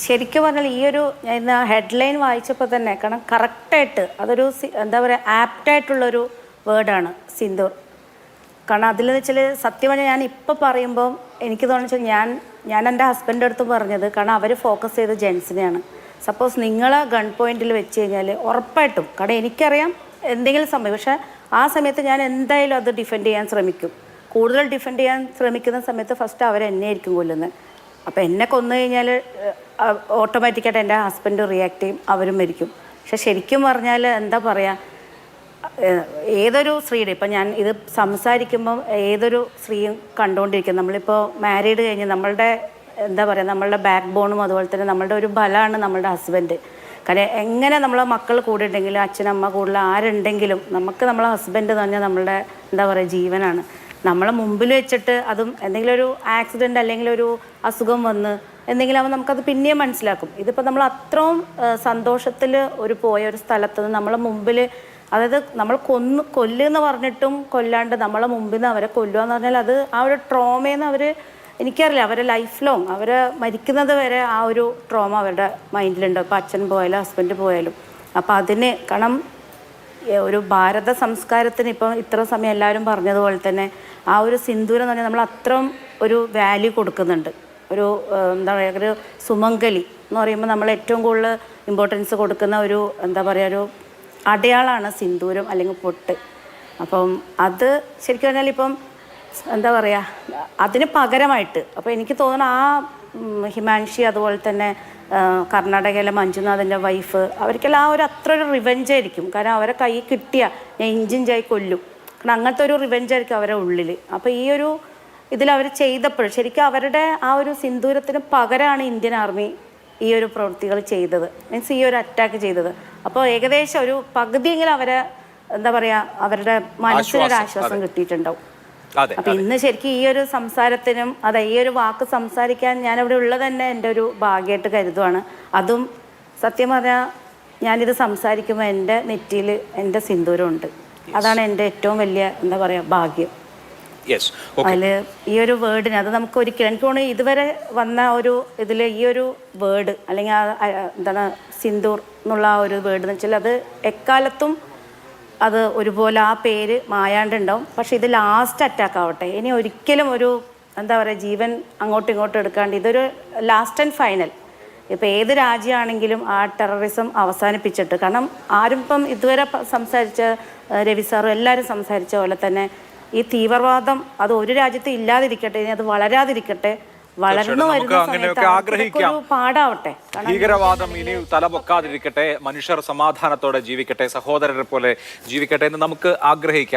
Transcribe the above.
ശരിക്കും പറഞ്ഞാൽ ഈ ഒരു ഇന്ന് ഹെഡ്ലൈൻ വായിച്ചപ്പോൾ തന്നെ കാരണം കറക്റ്റായിട്ട് അതൊരു എന്താ പറയുക ആപ്റ്റായിട്ടുള്ളൊരു വേർഡാണ് സിന്ദൂർ. കാരണം അതിലെന്ന് വെച്ചാൽ സത്യം പറഞ്ഞാൽ ഞാൻ ഇപ്പോൾ പറയുമ്പം എനിക്ക് തോന്നുന്നു ഞാൻ എൻ്റെ ഹസ്ബൻഡിൻ്റെ അടുത്ത് പറഞ്ഞത് കാരണം അവർ ഫോക്കസ് ചെയ്ത് ജെൻസിനെയാണ്. സപ്പോസ് നിങ്ങളെ ഗൺ പോയിന്റിൽ വെച്ച് കഴിഞ്ഞാൽ ഉറപ്പായിട്ടും കാരണം എനിക്കറിയാം എന്തെങ്കിലും സംഭവം, പക്ഷേ ആ സമയത്ത് ഞാൻ എന്തായാലും അത് ഡിഫെൻഡ് ചെയ്യാൻ ശ്രമിക്കും. കൂടുതൽ ഡിഫെൻഡ് ചെയ്യാൻ ശ്രമിക്കുന്ന സമയത്ത് ഫസ്റ്റ് അവരെന്നെ ആയിരിക്കും കൊല്ലുന്നത്. അപ്പോൾ എന്നെ കൊന്നു കഴിഞ്ഞാൽ ഓട്ടോമാറ്റിക്കായിട്ട് എൻ്റെ ഹസ്ബൻഡ് റിയാക്ട് ചെയ്യും, അവരും മരിക്കും. പക്ഷെ ശരിക്കും പറഞ്ഞാൽ എന്താ പറയുക, ഏതൊരു സ്ത്രീയുടെ ഇപ്പം ഞാൻ ഇത് സംസാരിക്കുമ്പം ഏതൊരു സ്ത്രീയും കണ്ടുകൊണ്ടിരിക്കും. നമ്മളിപ്പോൾ മാരീഡ് കഴിഞ്ഞ് നമ്മളുടെ എന്താ പറയുക നമ്മളുടെ ബാക്ക് ബോണും അതുപോലെ തന്നെ നമ്മളുടെ ഒരു ബലമാണ് നമ്മളുടെ ഹസ്ബൻഡ്. കാരണം എങ്ങനെ നമ്മളെ മക്കൾ കൂടെ ഉണ്ടെങ്കിലും അച്ഛനമ്മ കൂടുതൽ ആരുണ്ടെങ്കിലും നമുക്ക് നമ്മളെ ഹസ്ബൻഡ് തന്നെ നമ്മളുടെ എന്താ പറയുക ജീവനാണ്. നമ്മളെ മുമ്പിൽ വെച്ചിട്ട് അതും എന്തെങ്കിലും ഒരു ആക്സിഡൻറ്റ് അല്ലെങ്കിൽ ഒരു അസുഖം വന്ന് എന്തെങ്കിലും ആകുമ്പോൾ നമുക്കത് പിന്നെയും മനസ്സിലാക്കും. ഇതിപ്പോൾ നമ്മൾ അത്രയും സന്തോഷത്തിൽ പോയ ഒരു സ്ഥലത്ത് നിന്ന് നമ്മളെ മുമ്പിൽ, അതായത് നമ്മൾ കൊല്ലുമെന്ന് പറഞ്ഞിട്ടും കൊല്ലാണ്ട് നമ്മളെ മുമ്പിൽ നിന്ന് അവരെ കൊല്ലുക എന്ന് പറഞ്ഞാൽ അത് ആ ഒരു ട്രോമയെന്ന് അവർ എനിക്കറിയില്ല, അവരെ ലൈഫ് ലോങ് അവർ മരിക്കുന്നത് വരെ ആ ഒരു ട്രോമ അവരുടെ മൈൻഡിലുണ്ട്. ഇപ്പോൾ അച്ഛൻ പോയാലും ഹസ്ബൻഡ് പോയാലും. അപ്പോൾ അതിന് കാരണം ഒരു ഭാരത സംസ്കാരത്തിന് ഇപ്പം ഇത്ര സമയം എല്ലാവരും പറഞ്ഞതുപോലെ തന്നെ ആ ഒരു സിന്ദൂരം എന്ന് പറഞ്ഞാൽ നമ്മൾ അത്രയും ഒരു വാല്യൂ കൊടുക്കുന്നുണ്ട്. ഒരു എന്താ പറയുക ഒരു സുമംഗലി എന്ന് പറയുമ്പോൾ നമ്മൾ ഏറ്റവും കൂടുതൽ ഇമ്പോർട്ടൻസ് കൊടുക്കുന്ന ഒരു എന്താ പറയുക ഒരു അടയാളമാണ് സിന്ദൂരം അല്ലെങ്കിൽ പൊട്ട്. അപ്പം അത് ശരിക്കും പറഞ്ഞാൽ ഇപ്പം എന്താ പറയുക അതിന് പകരമായിട്ട് അപ്പോൾ എനിക്ക് തോന്നുന്നു ആ ഹിമാൻഷി അതുപോലെ തന്നെ കർണാടകയിലെ മഞ്ജുനാഥിൻ്റെ വൈഫ് അവർക്കെല്ലാം ആ ഒരു അത്ര ഒരു റിവെഞ്ചായിരിക്കും. കാരണം അവരെ കൈ കിട്ടിയ ഞാൻ ഇഞ്ചിഞ്ചായി കൊല്ലും. കാരണം അങ്ങനത്തെ ഒരു റിവെഞ്ചായിരിക്കും അവരുടെ ഉള്ളിൽ. അപ്പോൾ ഈ ഒരു ഇതിലവർ ചെയ്തപ്പോൾ ശരിക്കും അവരുടെ ആ ഒരു സിന്ദൂരത്തിന് പകരമാണ് ഇന്ത്യൻ ആർമി ഈ ഒരു പ്രവൃത്തികൾ ചെയ്തത്, മീൻസ് ഈ ഒരു അറ്റാക്ക് ചെയ്തത്. അപ്പോൾ ഏകദേശം ഒരു പകുതിയെങ്കിലും അവരെ എന്താ പറയുക അവരുടെ മനസ്സിനൊരു ആശ്വാസം കിട്ടിയിട്ടുണ്ടാവും. അപ്പം ഇന്ന് ശരിക്കും ഈ ഒരു സംസാരത്തിനും ഈ ഒരു വാക്ക് സംസാരിക്കാൻ ഞാനിവിടെ ഉള്ളത് തന്നെ എൻ്റെ ഒരു ഭാഗ്യമായിട്ട് കരുതുവാണ്. അതും സത്യം പറഞ്ഞാൽ ഞാനിത് സംസാരിക്കുമ്പോൾ എൻ്റെ നെറ്റിയിൽ എൻ്റെ സിന്ദൂരമുണ്ട്. അതാണ് എൻ്റെ ഏറ്റവും വലിയ എന്താ പറയുക ഭാഗ്യം. അതിൽ ഈ ഒരു വേർഡിന് അത് നമുക്ക് ഒരിക്കലും എനിക്ക് തോന്നുന്നു ഇതുവരെ വന്ന ഒരു ഇതിൽ ഈ ഒരു വേർഡ് അല്ലെങ്കിൽ എന്താണ് സിന്ദൂർ എന്നുള്ള ആ ഒരു വേർഡ് എന്ന് വെച്ചാൽ അത് എക്കാലത്തും അത് ഒരുപോലെ ആ പേര് മായാണ്ടുണ്ടാവും. പക്ഷെ ഇത് ലാസ്റ്റ് അറ്റാക്ക് ആവട്ടെ, ഇനി ഒരിക്കലും ഒരു എന്താ പറയുക ജീവൻ അങ്ങോട്ടും ഇങ്ങോട്ടും എടുക്കാണ്ട് ഇതൊരു ലാസ്റ്റ് ആൻഡ് ഫൈനൽ. ഇപ്പോൾ ഏത് രാജ്യമാണെങ്കിലും ആ ടെററിസം അവസാനിപ്പിച്ചിട്ട്, കാരണം ആരും ഇപ്പം ഇതുവരെ സംസാരിച്ച രവി സാറും എല്ലാവരും സംസാരിച്ച പോലെ തന്നെ ഈ തീവ്രവാദം അത് ഒരു രാജ്യത്ത് ഇല്ലാതിരിക്കട്ടെ, ഇനി അത് വളരാതിരിക്കട്ടെ, വളർന്നു വരുന്ന സമയത്ത് പാടാവട്ടെ. ഭീകരവാദം ഇനി തലപൊക്കാതിരിക്കട്ടെ, മനുഷ്യർ സമാധാനത്തോടെ ജീവിക്കട്ടെ, സഹോദരരെ പോലെ ജീവിക്കട്ടെ എന്ന് നമുക്ക് ആഗ്രഹിക്കാം.